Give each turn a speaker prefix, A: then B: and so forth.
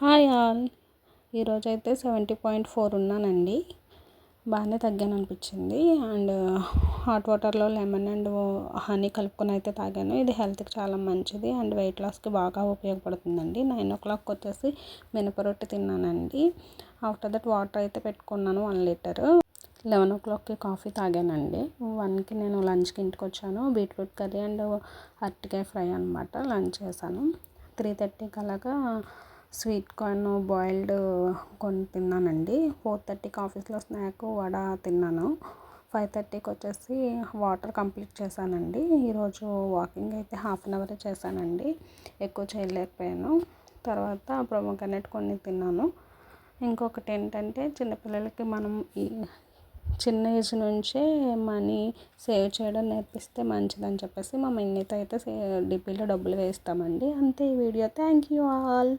A: Hi all. ఈరోజైతే 70.4 ఉన్నానండి. బాగానే తగ్గాను అనిపించింది. అండ్ హాట్ వాటర్లో లెమన్ అండ్ హనీ కలుపుకొని అయితే తాగాను. ఇది హెల్త్కి చాలా మంచిది అండ్ వెయిట్ లాస్కి బాగా ఉపయోగపడుతుందండి. 9 o'clock వచ్చేసి మినపరొట్టె తిన్నానండి. ఆఫ్టర్ దట్ వాటర్ అయితే పెట్టుకున్నాను 1 లీటర్. 11 o'clockకి కాఫీ తాగానండి. 1కి నేను లంచ్కి ఇంటికి వచ్చాను. బీట్రూట్ కర్రీ అండ్ అరటికాయ ఫ్రై అనమాట లంచ్ చేశాను. 3:30కి అలాగా స్వీట్ కార్న్ బాయిల్డ్ కొన్ని తిన్నానండి. 4:30కి ఆఫీస్లో స్నాక్ వడ తిన్నాను. 5:30కి వచ్చేసి వాటర్ కంప్లీట్ చేశానండి. ఈరోజు వాకింగ్ అయితే 1/2 అవర్ చేశానండి. ఎక్కువ చేయలేకపోయాను. తర్వాత పొమోగ్రానేట్ కొన్ని తిన్నాను. ఇంకొకటి ఏంటంటే చిన్నపిల్లలకి మనం ఈ చిన్న ఏజ్ నుంచే మనీ సేవ్ చేయడం నేర్పిస్తే మంచిదని చెప్పేసి మా మమ్మీతో అయితే డిపిలో డబ్బులు వేస్తామండి. అంతే ఈ వీడియో. Thank you all.